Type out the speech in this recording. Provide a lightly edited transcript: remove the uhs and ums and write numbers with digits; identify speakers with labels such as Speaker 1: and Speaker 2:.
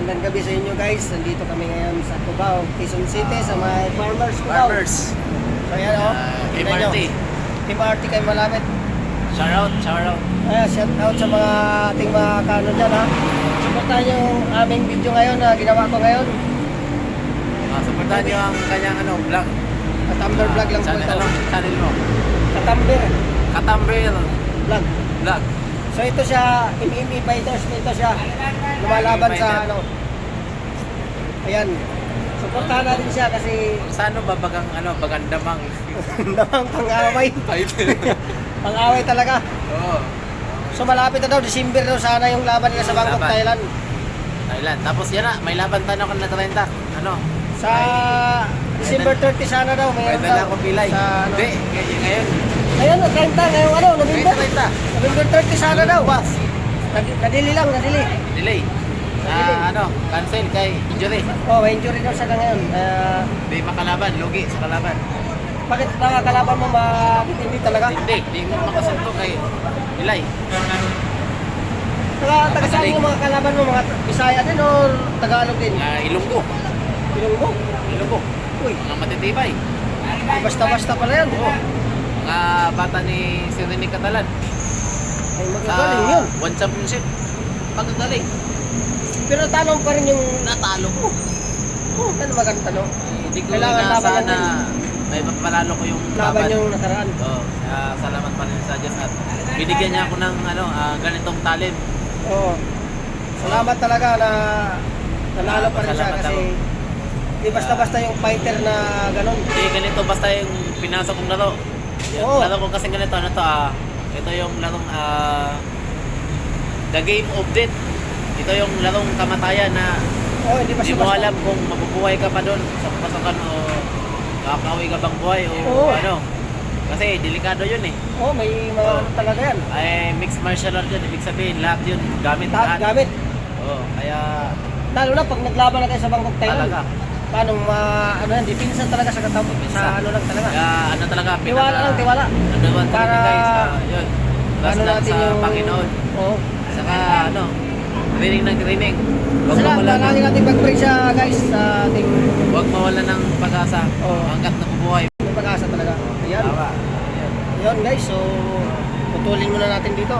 Speaker 1: Magandang gabi sa inyo guys. Nandito kami ngayon sa Cubao, Quezon City sa may Farmers Cubao.
Speaker 2: Farmers.
Speaker 1: So yan o.
Speaker 2: MRT.
Speaker 1: MRT kayo malapit.
Speaker 2: Shout out.
Speaker 1: Ayan, shout out sa mga ating mga kano dyan ha. Supportahan yung aming video ngayon na ginawa ko ngayon.
Speaker 2: Supportahan niyo ang kanyang vlog.
Speaker 1: Katamber vlog lang po
Speaker 2: Channel,
Speaker 1: ito.
Speaker 2: channel mo?
Speaker 1: Katamber
Speaker 2: Katambril
Speaker 1: vlog.
Speaker 2: Vlog.
Speaker 1: So ito siya, MMA fighters, ito siya. Lumalaban sa ano. Ayan. Supportahan natin siya kasi
Speaker 2: Saan babagang bagandamang
Speaker 1: namang pang-away.
Speaker 2: title?
Speaker 1: Pang-away talaga.
Speaker 2: Oo.
Speaker 1: So malapit na daw, December daw sana yung laban nila sa Bangkok,
Speaker 2: Laban.
Speaker 1: Thailand.
Speaker 2: Thailand. Tapos yan na, may laban tayo na 30.
Speaker 1: Sa December 30 sana daw,
Speaker 2: May
Speaker 1: mayroon
Speaker 2: dala
Speaker 1: daw.
Speaker 2: ko pilay.
Speaker 1: Sa ano.
Speaker 2: Hindi, ngayon.
Speaker 1: Ayun, 30, ngayong ano,
Speaker 2: Ngayon
Speaker 1: November.
Speaker 2: 30.
Speaker 1: November 30 sana daw. Nadili lang, nadili.
Speaker 2: Delay. Cancel kay injury.
Speaker 1: Oh, may injury daw siya ngayon.
Speaker 2: Hindi makalaban, lugi sa kalaban.
Speaker 1: Bakit nakakalaban mo matitindi talaga?
Speaker 2: Hindi mo makasunto kay Ilay.
Speaker 1: Taga saan yung mga kalaban mo? Mga Bisaya din o Tagalog din?
Speaker 2: Ilonggo.
Speaker 1: Ilonggo?
Speaker 2: Ilonggo.
Speaker 1: Uy,
Speaker 2: Mga matitibay.
Speaker 1: basta-basta pala yan.
Speaker 2: Oo. Mga bata ni Sirene Catalan.
Speaker 1: Ay,
Speaker 2: Sa
Speaker 1: magagaling yun.
Speaker 2: One Championship. Pagkagaling.
Speaker 1: Pero tanong pa rin yung...
Speaker 2: Natalo ko.
Speaker 1: Oh, ano maganda no?
Speaker 2: Hindi ko
Speaker 1: Kailangan laban
Speaker 2: inaasahan
Speaker 1: lang
Speaker 2: na may mapanalo ko yung
Speaker 1: Laban yung nakaraan.
Speaker 2: Oo. Salamat pa rin sa Diyos at binigyan niya ako ng ganitong talent.
Speaker 1: Oo. Salamat talaga na nanalo pa rin siya
Speaker 2: Salamat
Speaker 1: kasi
Speaker 2: ako.
Speaker 1: di basta-basta yung fighter na ganun.
Speaker 2: Hindi ganito basta yung pinasok kong laro. Yung
Speaker 1: Oo.
Speaker 2: laro ko kasi ganito, ito yung larong the game of death. Ito yung larong kamatayan na
Speaker 1: Oo, hindi
Speaker 2: hindi mo
Speaker 1: basta-basta.
Speaker 2: alam kung mabubuhay ka pa doon sa pasokan o kakauwi ka bang buhay o
Speaker 1: Oo.
Speaker 2: ano. Kasi delikado yun eh.
Speaker 1: Oo, may mga
Speaker 2: Oo.
Speaker 1: ano talaga yan.
Speaker 2: Ay mixed martial art yun. Ibig sabihin lahat yun gamit
Speaker 1: Lahat gamit.
Speaker 2: Oo, kaya
Speaker 1: Lalo na pag naglaban na kayo sa Bangkok, Thailand.
Speaker 2: talaga.
Speaker 1: Paano ano yan, depensa talaga sa katapos. Sa ano lang talaga.
Speaker 2: Kaya ano talaga.
Speaker 1: Tiwala lang, tiwala.
Speaker 2: Ano ba talaga
Speaker 1: Para-
Speaker 2: guys? Yun. Last
Speaker 1: Ano
Speaker 2: lang
Speaker 1: natin
Speaker 2: sa
Speaker 1: yung...
Speaker 2: Panginoon.
Speaker 1: Oo.
Speaker 2: Saka rinig ng rinig. Huwag
Speaker 1: Salamat,
Speaker 2: mawala
Speaker 1: lagi natin pag-pray siya guys sa ating
Speaker 2: Huwag mawala ng pag-asa
Speaker 1: Oo.
Speaker 2: hanggat nabubuhay.
Speaker 1: pag-asa talaga. Ayan.
Speaker 2: Tama.
Speaker 1: Ayan guys, so putulin muna natin dito.